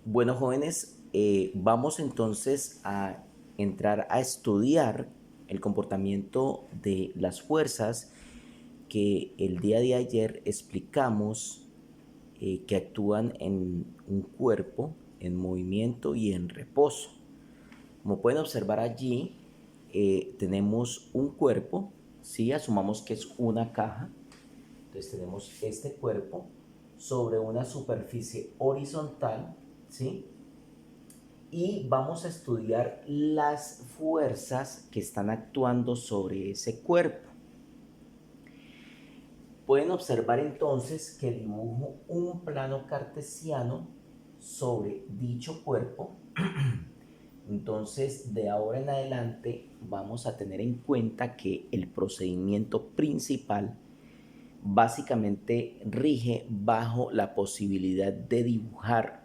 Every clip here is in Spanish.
Bueno, jóvenes, vamos entonces a entrar a estudiar el comportamiento de las fuerzas que el día de ayer explicamos que actúan en un cuerpo en movimiento y en reposo. Como pueden observar allí, tenemos un cuerpo, ¿sí? Asumamos que es una caja. Entonces tenemos este cuerpo sobre una superficie horizontal, ¿sí? Y vamos a estudiar las fuerzas que están actuando sobre ese cuerpo. Pueden observar entonces que dibujo un plano cartesiano sobre dicho cuerpo. Entonces, de ahora en adelante vamos a tener en cuenta que el procedimiento principal básicamente rige bajo la posibilidad de dibujar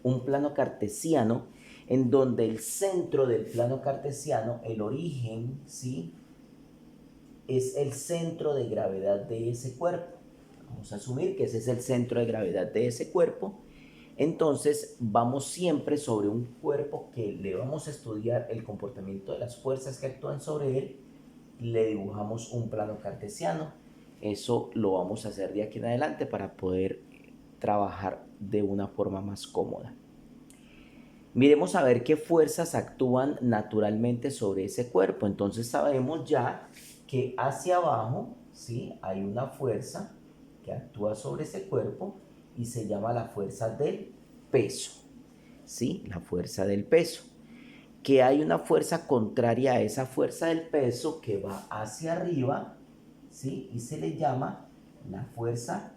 un plano cartesiano en donde el centro del plano cartesiano, el origen, ¿sí? Es el centro de gravedad de ese cuerpo. Vamos a asumir que ese es el centro de gravedad de ese cuerpo. Entonces vamos siempre sobre un cuerpo que le vamos a estudiar el comportamiento de las fuerzas que actúan sobre él, le dibujamos un plano cartesiano. Eso lo vamos a hacer de aquí en adelante para poder trabajar de una forma más cómoda. Miremos a ver qué fuerzas actúan naturalmente sobre ese cuerpo. Entonces sabemos ya que hacia abajo, ¿sí? Hay una fuerza que actúa sobre ese cuerpo y se llama la fuerza del peso, ¿sí? La fuerza del peso. Que hay una fuerza contraria a esa fuerza del peso que va hacia arriba, ¿sí? Y se le llama la fuerza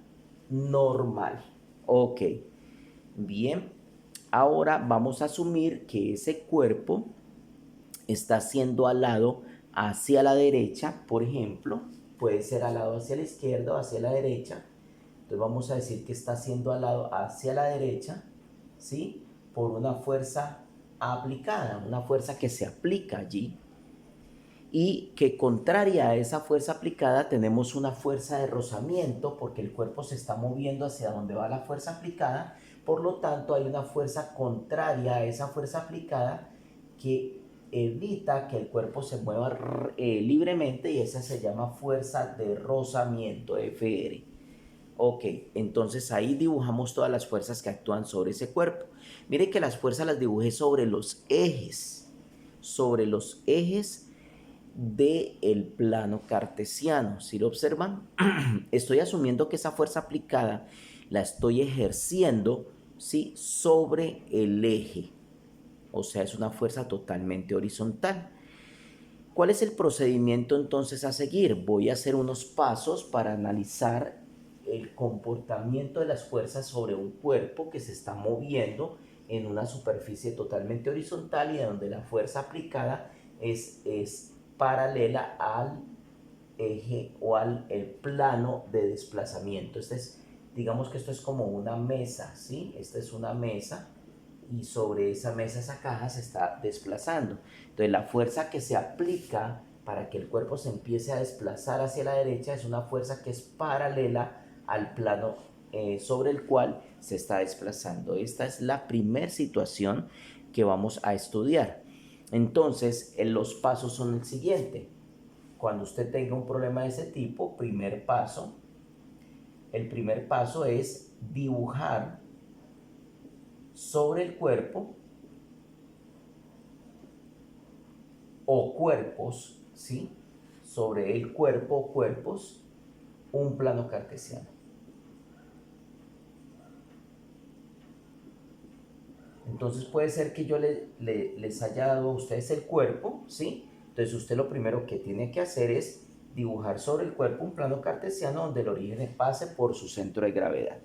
normal. Ok, bien. Ahora vamos a asumir que ese cuerpo está siendo alado hacia la derecha, por ejemplo, puede ser alado hacia la izquierda o hacia la derecha. Entonces vamos a decir que está siendo alado hacia la derecha, ¿sí? Por una fuerza aplicada, una fuerza que se aplica allí, y que contraria a esa fuerza aplicada tenemos una fuerza de rozamiento porque el cuerpo se está moviendo hacia donde va la fuerza aplicada. Por lo tanto, hay una fuerza contraria a esa fuerza aplicada que evita que el cuerpo se mueva libremente, y esa se llama fuerza de rozamiento, FR. Ok, entonces ahí dibujamos todas las fuerzas que actúan sobre ese cuerpo. Mire que las fuerzas las dibujé sobre los ejes del plano cartesiano. Si lo observan, estoy asumiendo que esa fuerza aplicada la estoy ejerciendo, ¿sí? Sobre el eje. O sea, es una fuerza totalmente horizontal. ¿Cuál es el procedimiento entonces a seguir? Voy a hacer unos pasos para analizar el comportamiento de las fuerzas sobre un cuerpo que se está moviendo en una superficie totalmente horizontal y donde la fuerza aplicada es paralela al eje o al el plano de desplazamiento. Digamos que esto es como una mesa, ¿sí? Esta es una mesa y sobre esa mesa, esa caja se está desplazando. Entonces la fuerza que se aplica para que el cuerpo se empiece a desplazar hacia la derecha es una fuerza que es paralela al plano sobre el cual se está desplazando. Esta es la primera situación que vamos a estudiar. Entonces, los pasos son el siguiente. Cuando usted tenga un problema de ese tipo, el primer paso es dibujar sobre el cuerpo o cuerpos, ¿sí? Sobre el cuerpo o cuerpos, un plano cartesiano. Entonces puede ser que yo les haya dado a ustedes el cuerpo, ¿sí? Entonces usted lo primero que tiene que hacer es dibujar sobre el cuerpo un plano cartesiano donde el origen pase por su centro de gravedad.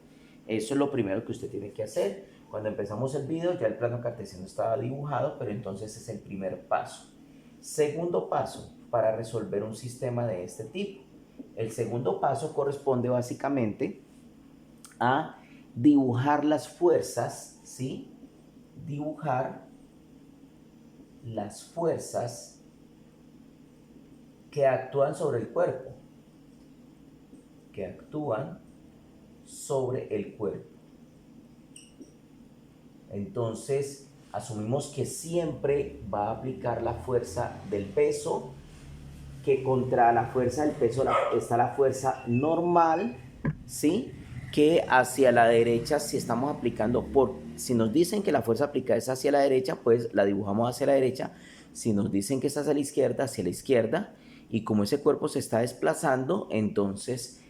Eso es lo primero que usted tiene que hacer. Cuando empezamos el video ya el plano cartesiano estaba dibujado, pero entonces es el primer paso. Segundo paso para resolver un sistema de este tipo. El segundo paso corresponde básicamente a dibujar las fuerzas, ¿sí? Dibujar las fuerzas que actúan sobre el cuerpo, que actúan sobre el cuerpo. Entonces, asumimos que siempre va a aplicar la fuerza del peso, que contra la fuerza del peso está la fuerza normal, ¿sí? Que hacia la derecha, si estamos aplicando, si nos dicen que la fuerza aplicada es hacia la derecha, pues la dibujamos hacia la derecha. Si nos dicen que está hacia la izquierda. Y como ese cuerpo se está desplazando, entonces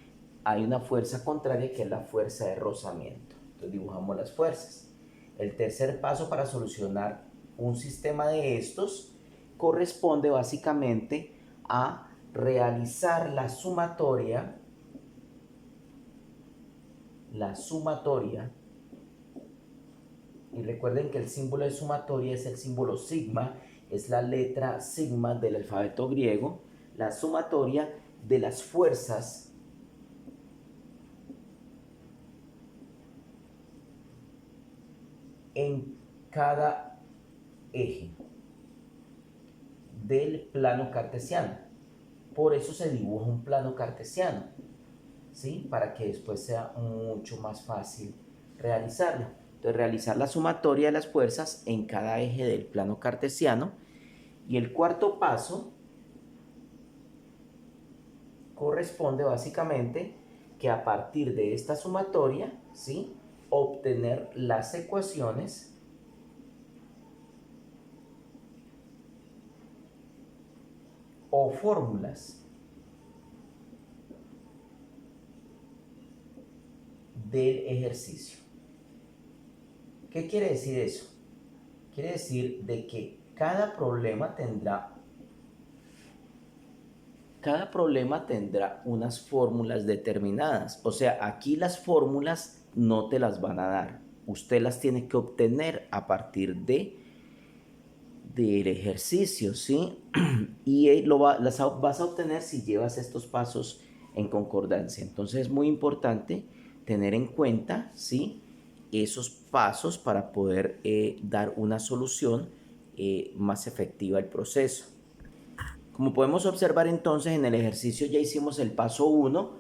hay una fuerza contraria que es la fuerza de rozamiento. Entonces dibujamos las fuerzas. El tercer paso para solucionar un sistema de estos corresponde básicamente a realizar la sumatoria. Y recuerden que el símbolo de sumatoria es el símbolo sigma, es la letra sigma del alfabeto griego, la sumatoria de las fuerzas en cada eje del plano cartesiano. Por eso se dibuja un plano cartesiano, ¿sí? Para que después sea mucho más fácil realizarlo. Entonces, realizar la sumatoria de las fuerzas en cada eje del plano cartesiano. Y el cuarto paso corresponde básicamente que a partir de esta sumatoria, ¿sí?, obtener las ecuaciones o fórmulas del ejercicio. ¿Qué quiere decir eso? Quiere decir de que cada problema tendrá unas fórmulas determinadas. O sea, aquí las fórmulas no te las van a dar. Usted las tiene que obtener a partir del ejercicio, ¿sí? Y las vas a obtener si llevas estos pasos en concordancia. Entonces es muy importante tener en cuenta, ¿sí?, esos pasos para poder dar una solución más efectiva al proceso. Como podemos observar entonces en el ejercicio ya hicimos el paso 1,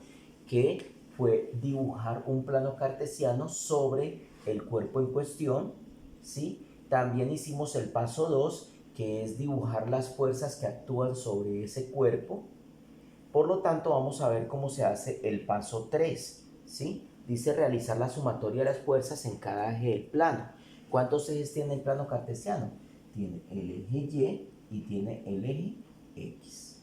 que fue dibujar un plano cartesiano sobre el cuerpo en cuestión, ¿sí? También hicimos el paso 2, que es dibujar las fuerzas que actúan sobre ese cuerpo. Por lo tanto, vamos a ver cómo se hace el paso 3, ¿sí? Dice realizar la sumatoria de las fuerzas en cada eje del plano. ¿Cuántos ejes tiene el plano cartesiano? Tiene el eje Y y tiene el eje X.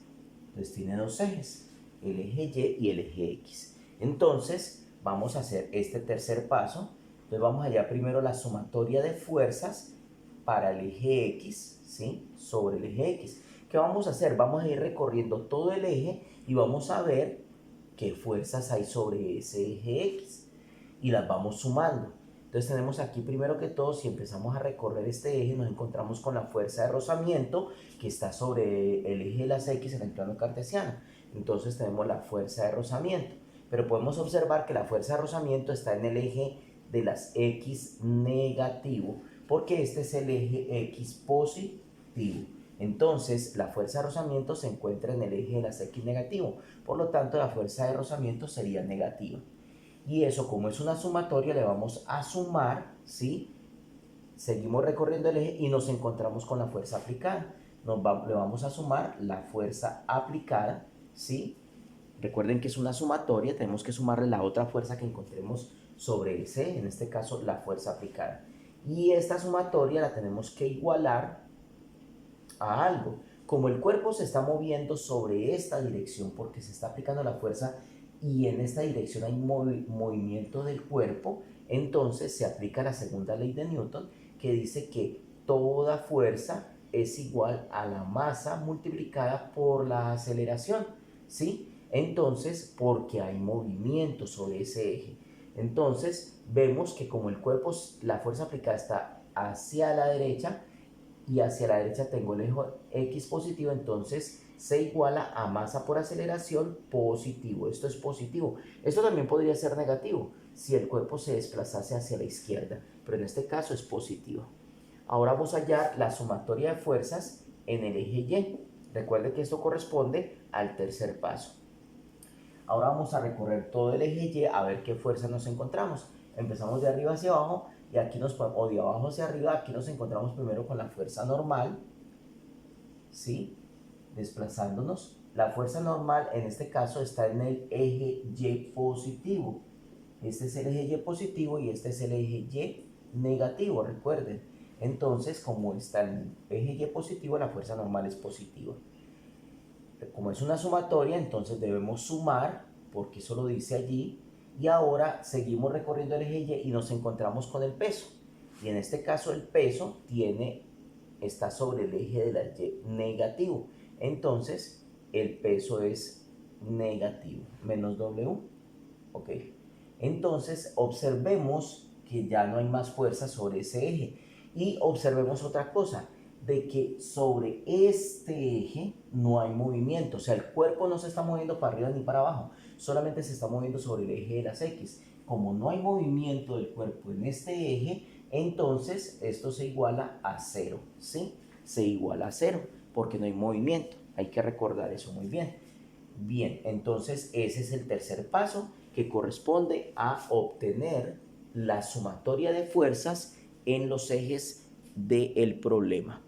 Entonces tiene dos ejes, el eje Y y el eje X. Entonces vamos a hacer este tercer paso. Entonces vamos allá primero la sumatoria de fuerzas para el eje X, ¿sí?, sobre el eje X. ¿Qué vamos a hacer? Vamos a ir recorriendo todo el eje y vamos a ver qué fuerzas hay sobre ese eje X y las vamos sumando. Entonces tenemos aquí primero que todo, si empezamos a recorrer este eje, nos encontramos con la fuerza de rozamiento que está sobre el eje de las X en el plano cartesiano. Entonces tenemos la fuerza de rozamiento, pero podemos observar que la fuerza de rozamiento está en el eje de las X negativo, porque este es el eje X positivo. Entonces la fuerza de rozamiento se encuentra en el eje de las X negativo, por lo tanto la fuerza de rozamiento sería negativa. Y eso, como es una sumatoria, le vamos a sumar, ¿sí? Seguimos recorriendo el eje y nos encontramos con la fuerza aplicada. Le vamos a sumar la fuerza aplicada, ¿sí? Recuerden que es una sumatoria, tenemos que sumarle la otra fuerza que encontremos sobre ese eje, en este caso la fuerza aplicada. Y esta sumatoria la tenemos que igualar a algo. Como el cuerpo se está moviendo sobre esta dirección porque se está aplicando la fuerza y en esta dirección hay movimiento del cuerpo, entonces se aplica la segunda ley de Newton, que dice que toda fuerza es igual a la masa multiplicada por la aceleración, ¿sí? Entonces, porque hay movimiento sobre ese eje. Entonces, vemos que como el cuerpo, la fuerza aplicada está hacia la derecha y hacia la derecha tengo el eje X positivo, entonces se iguala a masa por aceleración positivo. Esto es positivo. Esto también podría ser negativo si el cuerpo se desplazase hacia la izquierda, pero en este caso es positivo. Ahora vamos a hallar la sumatoria de fuerzas en el eje Y. Recuerde que esto corresponde al tercer paso. Ahora vamos a recorrer todo el eje Y a ver qué fuerza nos encontramos. Empezamos de arriba hacia abajo y aquí o de abajo hacia arriba, aquí nos encontramos primero con la fuerza normal, ¿sí? Desplazándonos. La fuerza normal en este caso está en el eje Y positivo. Este es el eje Y positivo y este es el eje Y negativo, recuerden. Entonces, como está en el eje Y positivo, la fuerza normal es positiva. Como es una sumatoria, entonces debemos sumar, porque eso lo dice allí, y ahora seguimos recorriendo el eje Y y nos encontramos con el peso. Y en este caso el peso está sobre el eje de la Y negativo. Entonces el peso es negativo, menos W. ¿Ok? Entonces observemos que ya no hay más fuerza sobre ese eje. Y observemos otra cosa, de que sobre este eje no hay movimiento. O sea, el cuerpo no se está moviendo para arriba ni para abajo, solamente se está moviendo sobre el eje de las X. Como no hay movimiento del cuerpo en este eje, entonces esto se iguala a cero, ¿sí? Se iguala a cero porque no hay movimiento. Hay que recordar eso muy bien. Bien, entonces ese es el tercer paso que corresponde a obtener la sumatoria de fuerzas en los ejes del problema.